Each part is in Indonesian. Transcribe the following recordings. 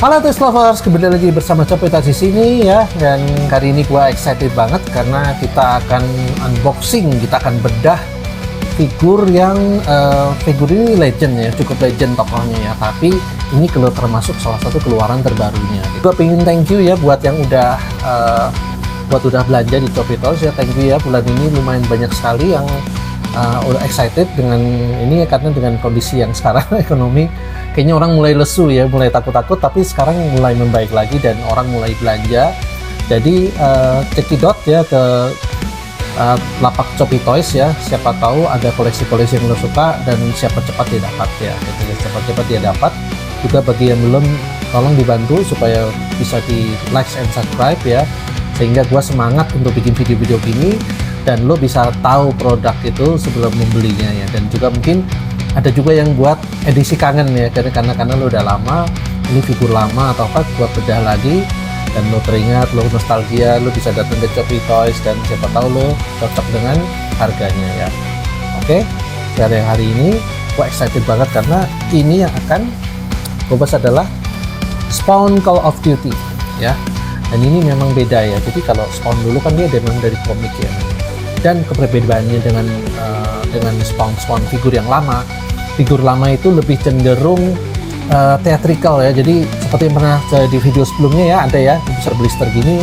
Halo Toys Lovers, kembali lagi bersama Copetas di sini ya. Dan kali ini gua excited banget karena kita akan unboxing, kita akan bedah figur yang figur ini legend ya, cukup legend tokohnya ya. Tapi ini termasuk salah satu keluaran terbarunya. Gua pengen thank you ya buat yang udah belanja di Copetas ya. Thank you ya, bulan ini lumayan banyak sekali yang udah excited dengan ini ya, karena dengan kondisi yang sekarang ekonomi kayaknya orang mulai lesu ya, mulai takut-takut, tapi sekarang mulai membaik lagi dan orang mulai belanja. Jadi cekidot ya ke lapak Shopee Toys ya, siapa tahu ada koleksi-koleksi yang lo suka dan siapa cepat dia dapat ya, gitu ya, cepat-cepat dia dapat. Juga bagi yang belum, tolong dibantu supaya bisa di like and subscribe ya, sehingga gua semangat untuk bikin video-video gini dan lo bisa tahu produk itu sebelum membelinya ya. Dan juga mungkin ada juga yang buat edisi kangen ya, karena lo udah lama ini figur lama atau apa, buat bedah lagi dan lo teringat, lo nostalgia, lo bisa datang ke Shopee Toys dan siapa tahu lo cocok dengan harganya ya. Oke, dari hari ini gua excited banget karena ini yang akan gua bahas adalah Spawn Call of Duty ya. Dan ini memang beda ya, jadi kalau Spawn dulu kan dia memang dari komik ya, dan keperbedaannya dengan Spawn figur yang lama. Figur lama itu lebih cenderung theatrical ya, jadi seperti yang pernah di video sebelumnya ya, ada ya besar blister gini,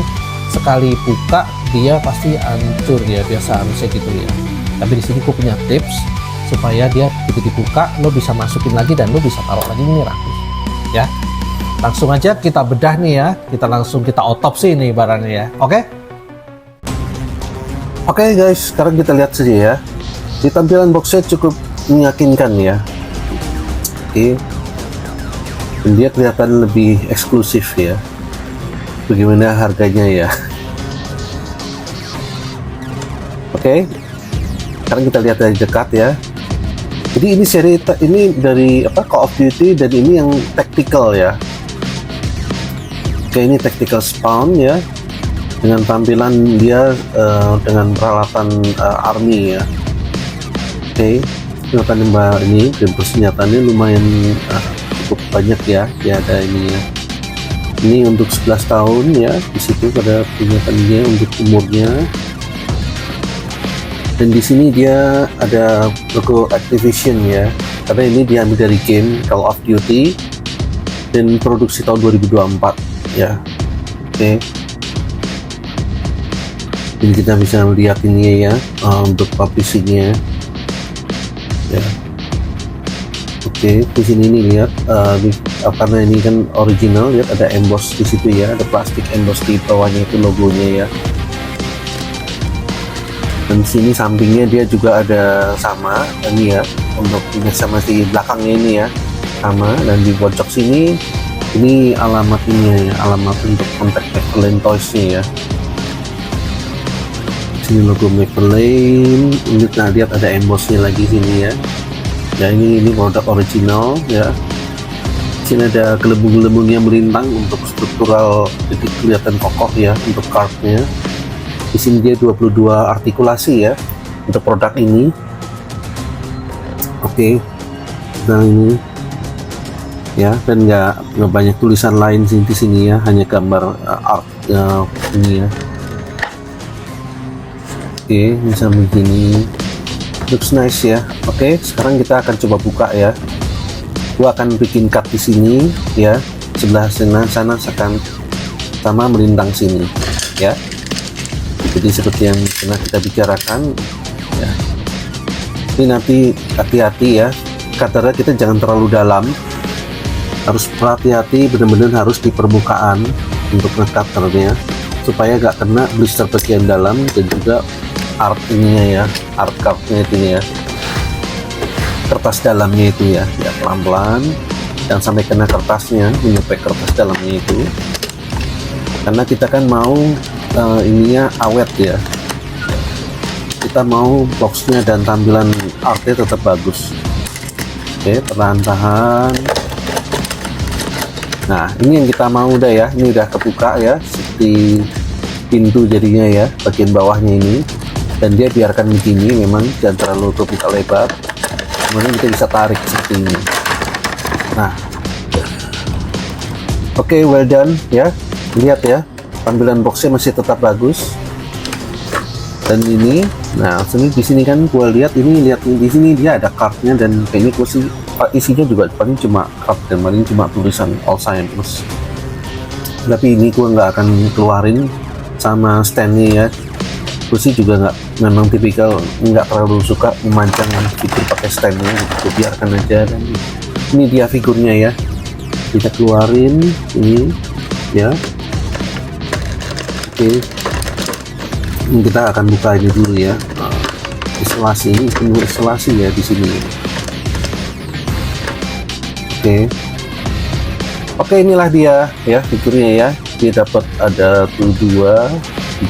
sekali buka dia pasti hancur ya, biasa harusnya gitu ya. Tapi di sini aku punya tips supaya dia begitu dibuka lo bisa masukin lagi dan lo bisa taruh lagi, ini rapi ya. Langsung aja kita bedah nih ya, kita otopsi nih barangnya ya. Oke guys, sekarang kita lihat saja ya. Di tampilan boxnya cukup meyakinkan ya. Oke. Dan dia kelihatan lebih eksklusif ya. Bagaimana harganya ya. Oke. Sekarang kita lihat dari dekat ya. Jadi ini seri ini dari Call of Duty, dan ini yang tactical ya. Oke, ini tactical Spawn ya. Dengan tampilan dia dengan peralatan army ya. Oke, senjata ini dan persenjataannya lumayan cukup banyak ya. Dia ada ini ya. Ini untuk 11 tahun ya. Di situ pada persenjataannya untuk umurnya. Dan di sini dia ada logo Activision ya. Karena ini diambil dari game Call of Duty dan produksi tahun 2024 ya. Oke. Jadi kita bisa lihat ini ya, untuk publishingnya ya. Oke, di sini nih lihat karena ini kan original, lihat ada emboss di situ ya, ada plastik emboss di bawahnya itu logonya ya. Dan di sini sampingnya dia juga ada sama ini ya, untuk sama di belakangnya ini ya sama, dan di pojok sini ini alamat ini ya, alamat untuk kontak Maple Toys-nya ya. Ini logo Maple Lane. Ini nah lihat ada embossnya lagi sini ya. Ya ini produk original ya. Sini ada gelembung-gelembung yang melintang untuk struktural, jadi kelihatan kokoh ya untuk cardnya. Di sini dia 22 artikulasi ya untuk produk ini. Oke. Nah ini ya, dan nggak banyak tulisan lain sih di sini ya, hanya gambar art ini ya. Oke, bisa begini, looks nice ya. Oke, sekarang kita akan coba buka ya. Gua akan bikin cut di sini ya, sebelah sana akan sama melintang sini ya. Jadi seperti yang pernah kita bicarakan ya. Ini nanti hati-hati ya, cutternya kita jangan terlalu dalam, harus hati-hati, benar-benar harus di permukaan untuk nge-cutternya supaya gak kena blister bagian dalam, dan juga art ininya ya, art cardnya itu ya, kertas dalamnya itu ya, ya pelan-pelan dan sampai kena kertasnya, menyampai kertas dalamnya itu, karena kita kan mau ininya awet ya, kita mau boxnya dan tampilan artnya tetap bagus. Oke, perlahan-lahan. Nah ini yang kita mau udah ya, ini udah kebuka ya, seperti pintu jadinya ya, bagian bawahnya ini. Dan dia biarkan begini, memang jangan terlalu terbuka lebar, kemudian kita bisa tarik seperti ini. Nah Oke, well done ya. Lihat ya, tampilan boxnya masih tetap bagus. Dan ini, nah sini di sini kan gue lihat ini, di sini dia ada cardnya, dan kayaknya gue sih isinya juga paling cuma card dan paling cuma tulisan Alzheimer's. Tapi ini gue nggak akan keluarin sama stand-nya ya. Gue sih juga memang tipikal nggak terlalu suka memanjangkan figur pakai stand-nya gitu, biarkan aja. Dan ini dia figurnya ya, kita keluarin ini ya. Oke, ini kita akan buka ini dulu ya. Isolasi, ini penuh isolasi ya di sini. Oke, inilah dia ya figurnya ya. Dia dapat ada 2,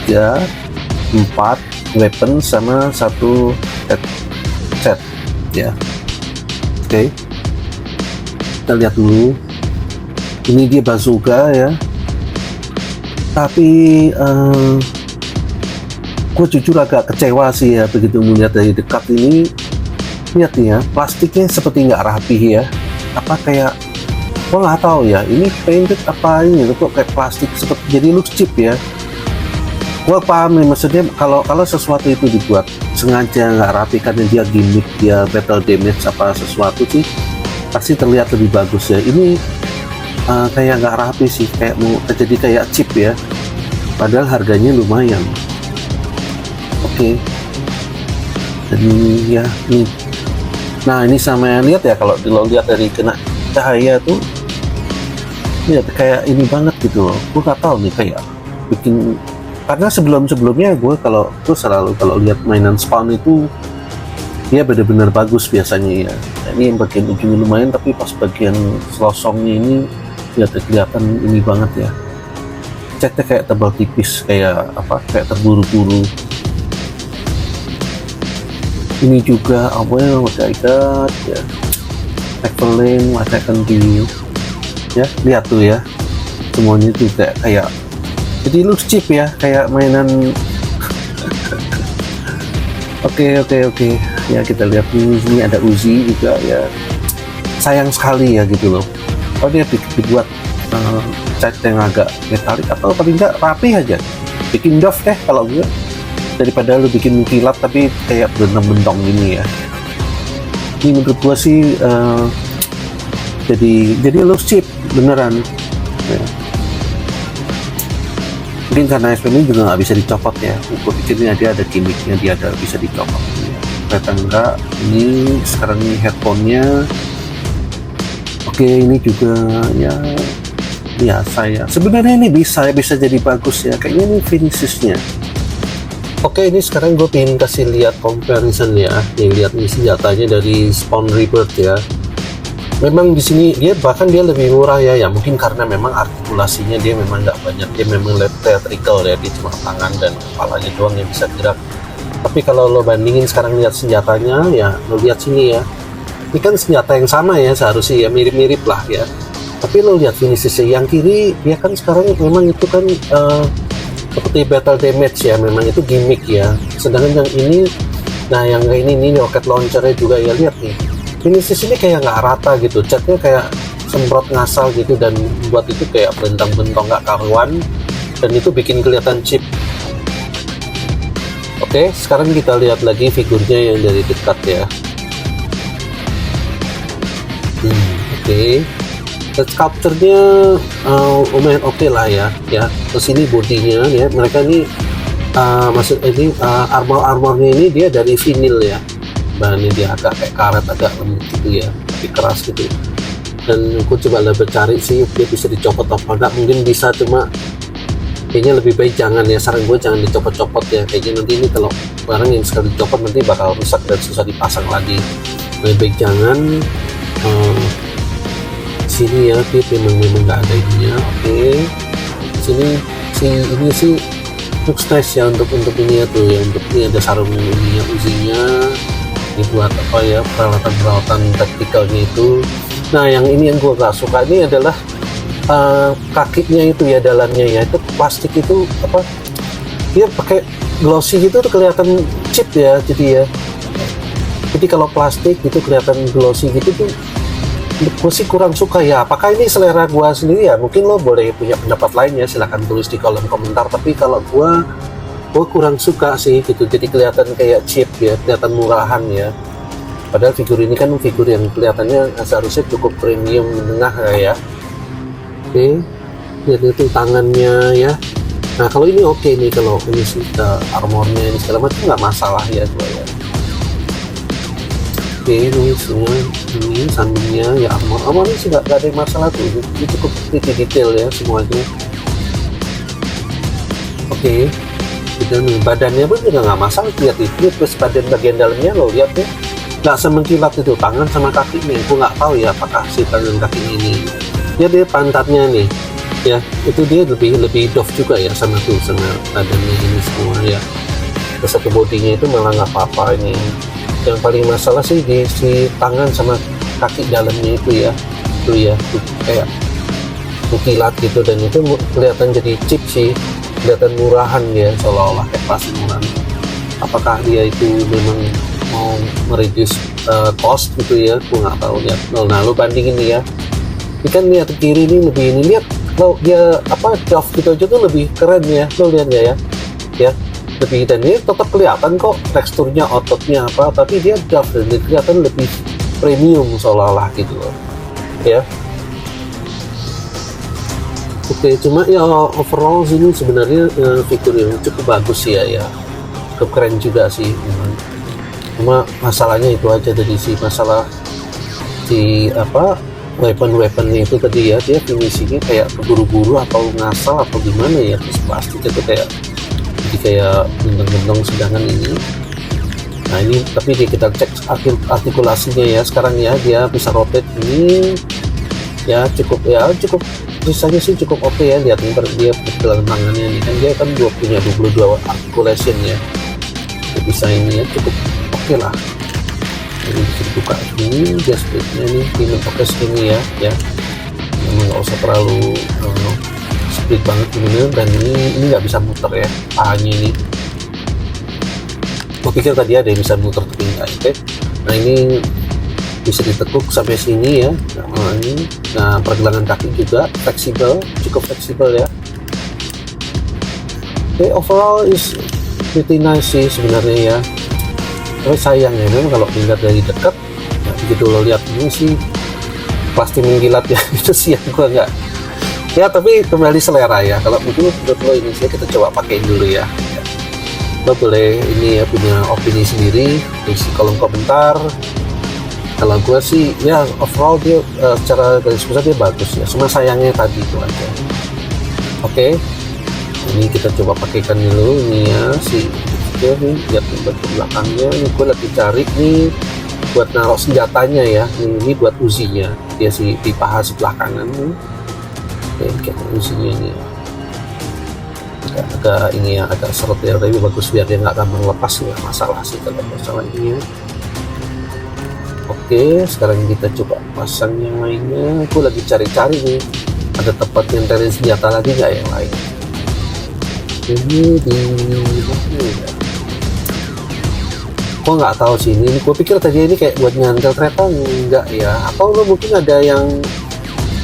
3, 4 weapon sama 1 headset ya. Oke, kita lihat dulu. Ini dia bazooka ya. Tapi gue jujur agak kecewa sih ya begitu melihat dari dekat ini. Lihat nih ya, plastiknya seperti nggak rapi ya. Apa kayak, gue nggak tahu ya, ini painted apa ini kok kayak plastik seperti, jadi looks cheap ya. Gue paham nih maksudnya, kalau sesuatu itu dibuat sengaja nggak rapi karena dia gimmick, dia battle damage apa sesuatu sih, pasti terlihat lebih bagus ya. Ini kayak nggak rapi sih, kayak mau jadi kayak cheap ya, padahal harganya lumayan. Oke. Dan ya ini, nah ini sama yang lihat ya, kalau lihat dari kena cahaya tuh lihat kayak ini banget gitu loh. Gue nggak tahu nih, kayak bikin, karena sebelumnya gue selalu kalau lihat mainan Spawn itu dia benar-benar bagus biasanya ya. Ini yang bagian ujungnya lumayan, tapi pas bagian selosongnya ini kelihatan ini banget ya, catnya kayak tebal tipis, kayak apa, kayak terburu-buru. Ini juga apa ya, udah ikat ya, Evelyn, Second View ya, lihat tuh ya, semuanya itu kayak jadi looks cheap ya, kayak mainan. Oke ya, kita lihat ini sini ada Uzi juga ya, sayang sekali ya gitu loh. Oh, dia dibuat cat yang agak metalik atau paling enggak rapi aja, bikin doff deh kalau gue, daripada lu bikin kilat tapi kayak bentong-bentong gini ya. Ini menurut gue sih jadi looks cheap beneran ya. Mungkin karena SP ini juga nggak bisa dicopot ya, gue pikirnya dia ada gimmicknya, dia ada bisa dicopot ya. Ternyata enggak. Ini sekarang ini headphone-nya. Oke, ini juga ya biasa ya. Sebenarnya ini bisa jadi bagus ya. Kayaknya ini finishes-nya. Oke, ini sekarang gue pengen kasih lihat comparison ya. Nih, lihat nih senjatanya dari Spawn Rebirth ya. Memang di sini dia lebih murah ya. Ya mungkin karena memang artikulasinya dia memang nggak banyak. Dia memang theatrical ya. Dia cuma tangan dan kepalanya doang yang bisa gerak. Tapi kalau lo bandingin sekarang lihat senjatanya ya, lo lihat sini ya. Ini kan senjata yang sama ya, seharusnya ya mirip-mirip lah ya. Tapi lo lihat finishnya yang kiri, dia kan sekarang memang itu kan seperti battle damage ya, memang itu gimmick ya. Sedangkan yang ini, nah yang ini rocket launchernya juga ya, lihat nih. Finishes ini kayak nggak rata gitu, catnya kayak semprot ngasal gitu, dan buat itu kayak bentang-bentong nggak karuan, dan itu bikin kelihatan cheap. Oke, sekarang kita lihat lagi figurnya yang dari dekat ya. Oke. Sculpture-nya lumayan oke lah ya. Terus ini bodinya ya, mereka ini armornya ini dia dari vinil ya. Bahannya dia agak kayak karet, agak lembut gitu ya, tapi keras gitu. Dan aku coba cari sih dia bisa dicopot apa enggak, mungkin bisa, cuma kayaknya lebih baik jangan ya. Saran gue jangan dicopot-copot ya, kayaknya nanti ini kalau barang yang sekali dicopot nanti bakal rusak dan susah dipasang lagi. Lebih baik jangan. Sini ya, dia memang nggak ada ininya. Oke, sini ini sih looks nice ya, untuk ini ya tuh ya, untuk ini ada sarung ininya, Uzinya ini buat apa ya, peralatan taktikalnya itu. Nah yang ini yang gue gak suka ini adalah kakinya itu ya, dalamnya ya, itu plastik itu apa, dia pakai glossy gitu tuh, kelihatan cheap ya. Jadi kalau plastik itu kelihatan glossy gitu tuh gue sih kurang suka ya. Apakah ini selera gue sendiri ya? Mungkin lo boleh punya pendapat lain ya, silahkan tulis di kolom komentar. Tapi kalau gue kurang suka sih gitu. Jadi kelihatan kayak cheap ya, kelihatan murahan ya. Padahal figur ini kan figur yang kelihatannya seharusnya cukup premium menengah ya. Oke, jadi itu tangannya ya. Nah kalau ini oke nih, kalau ini sih armornya ini segala macam nggak masalah ya gue ya. Oke, ini semua ini sampingnya ya, armornya sih nggak ada masalah tuh, ini cukup detail ya semuanya. Oke, kita nih badannya pun juga nggak masalah, lihat itu terus bagian dalamnya lo lihat ya, nggak semengkilat itu tangan sama kakinya. Aku nggak tahu ya apakah si tangan kaki ini ya, dia pantatnya nih ya, itu dia lebih doff juga ya sama badannya ini semua ya. Terus satu bodinya itu malah nggak apa-apa ini. Yang paling masalah sih di si tangan sama kaki dalamnya itu ya, kayak mengkilat gitu, dan itu kelihatan jadi cheap sih, kelihatan murahan ya, seolah-olah kayak plastik murahan. Apakah dia itu memang mau mereduce cost gitu ya, aku nggak tahu lihat. Nah lo bandingin nih ya, ini kan lihat ke kiri ini lebih, ini lihat lo dia apa doff gitu aja tuh lebih keren ya, lo lihat ya lebih, dan ini tetap kelihatan kok teksturnya, ototnya apa, tapi dia doff dan kelihatan lebih premium seolah-olah gitu loh ya. Oke, cuma ya overall sini sebenarnya figur yang cukup bagus ya, cukup keren juga sih. Cuma masalahnya itu aja dari si masalah si apa weapon itu tadi ya, dia finishingnya kayak keburu-buru atau ngasal atau gimana ya, terus plastik itu kayak gendong-gendong, sedangkan ini, nah ini tapi kita cek artikulasinya ya sekarang ya, dia bisa rotate ini ya, cukup sisanya sih cukup oke ya. Lihat nih dia pergelangan tangannya nih kan, dia kan punya 22 articulation ya, dia bisa ini ya, cukup oke lah. Ini bisa dibuka ini, dia splitnya nih di oke segini ya, memang nggak usah terlalu split banget ini, dan ini nggak bisa muter ya pahanya ini. Gue pikir tadi ada yang bisa muter tapi nggak. Oke, nah ini bisa ditekuk sampai sini ya. Nah pergelangan kaki juga cukup fleksibel ya. Oke, overall is pretty nice sih sebenarnya ya. Tapi sayang ya, memang kalau dilihat dari dekat, nah, begitu lo lihat ini sih pasti menggilat ya. Itu sih yang gue nggak ya, tapi kembali selera ya. Kalau mungkin menurut lo ini sih kita coba pakai dulu ya. Lo boleh ini ya punya opini sendiri di kolom komentar. Kalau gue sih ya overall dia secara garis besar dia bagus ya, cuma sayangnya tadi itu aja. Oke, ini kita coba pakaikan dulu ini ya, dia nih lihat bagian belakangnya. Ini gue lagi cari nih buat naruh senjatanya ya, ini buat uzinya dia sih di paha sebelah kanan nih. Kayak usinya ini agak ini ya, agak seret ya, tapi bagus biar dia nggak gampang lepas, nggak masalah sih kalau masalah ini ya. Oke, sekarang kita coba pasang yang lainnya. Aku lagi cari-cari nih, ada tempat nyentelin senjata lagi nggak yang lain. Ini di mana ya? Kok nggak tahu sih ini. Gue pikir tadi ini kayak buat nyantel kereta, enggak ya? Atau lo mungkin ada yang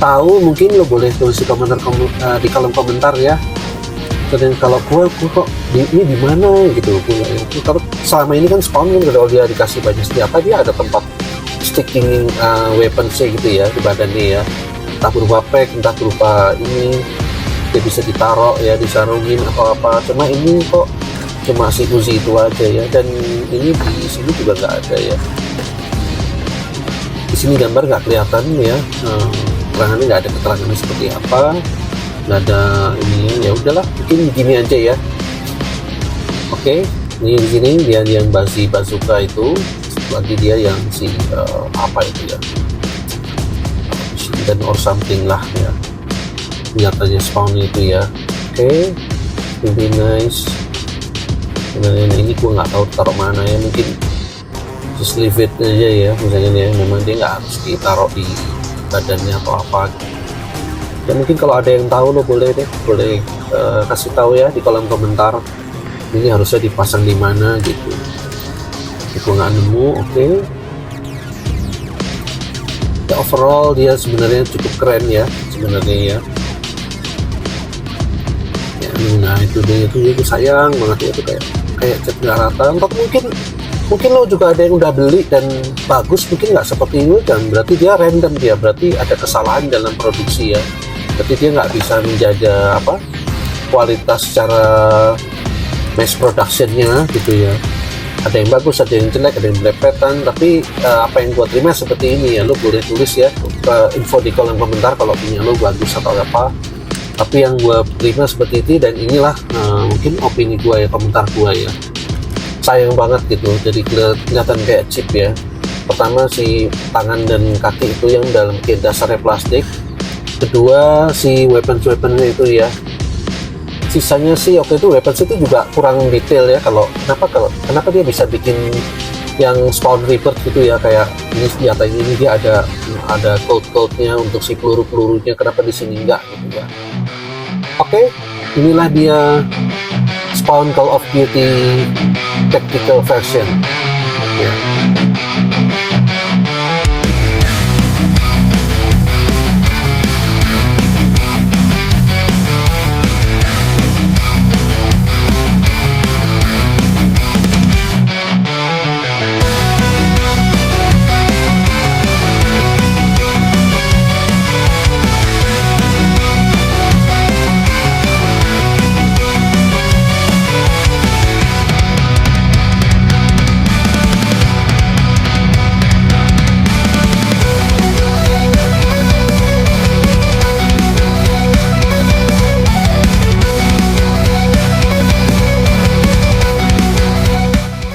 tahu, mungkin lo boleh tulis di di kolom komentar ya. Dan kalau gue kok ini di mana gitu, kalau selama ini kan Spawn kan kalau dia dikasih banyak senjata, dia ada tempat sticking weapon sih gitu ya di badannya ya, entah berupa pack, entah berupa ini dia bisa ditaruh ya, disarungin atau apa. Cuma ini kok cuma si Uzi itu aja ya, dan ini di sini juga nggak ada ya. Di sini gambar nggak kelihatan ya. Keterangannya nggak ada keterangannya seperti apa, nggak ada ini ya. Udahlah, mungkin begini aja ya. Oke, ini di sini dia yang bazooka itu, lagi dia yang si apa itu ya, dan or something lah ya, senjatanya Spawn itu ya. Oke, really nice. Sebenarnya ini gue nggak tahu taruh mana ya, mungkin just leave it aja ya misalnya ya, memang dia nggak harus ditaruh di badannya atau apa gitu. Ya mungkin kalau ada yang tahu lo boleh kasih tahu ya di kolom komentar, ini harusnya dipasang di mana gitu. Itu nggak nemu. Oke. ya overall dia sebenarnya cukup keren ya sebenarnya ya. Nah itu dia, itu sayang banget ya, itu kayak cat nggak rata. Untuk mungkin lo juga ada yang udah beli dan bagus, mungkin nggak seperti itu, dan berarti dia random, dia berarti ada kesalahan dalam produksi ya, berarti dia nggak bisa menjaga kualitas secara mass productionnya gitu ya. Ada yang bagus, ada yang jelek, ada yang belepetan, tapi apa yang gua terima seperti ini ya. Lo boleh tulis ya info di kolom komentar kalau punya lo bagus atau apa, tapi yang gua terima seperti itu, dan inilah mungkin opini gua ya, komentar gua ya. Sayang banget gitu, jadi kelihatan kayak chip ya. Pertama si tangan dan kaki itu yang dalam dasarnya plastik, kedua si weapons-weaponnya itu ya, sisanya sih waktu itu weapons itu juga kurang detail ya. Kenapa dia bisa bikin yang spawn reaper gitu ya, kayak ini senjata ini dia ada code-nya untuk si peluru-pelurunya, kenapa di sini enggak gitu ya. Oke, inilah dia Spawn Call of Duty Tactical version ya.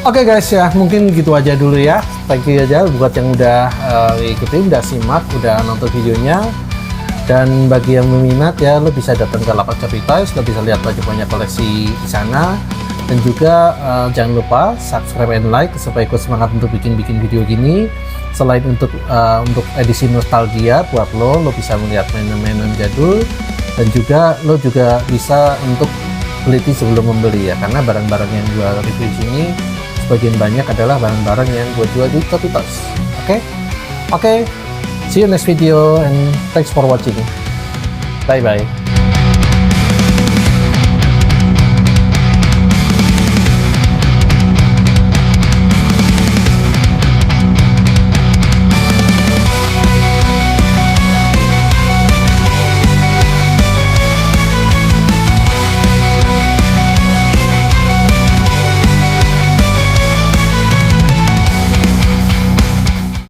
Oke guys ya, mungkin gitu aja dulu ya. Thank you aja buat yang udah ikutin, udah simak, udah nonton videonya. Dan bagi yang meminat ya, lo bisa datang ke Lapak Coffee Toys, lo bisa lihat banyak koleksi di sana. Dan juga jangan lupa subscribe and like supaya ikut semangat untuk bikin video gini. Selain untuk edisi nostalgia buat lo bisa melihat mainan-mainan jadul, dan juga lo juga bisa untuk teliti sebelum membeli ya, karena barang-barang yang gua review sini sebagian banyak adalah barang-barang yang gue jual di Coffee Toys. Oke, see you next video and thanks for watching. Bye bye.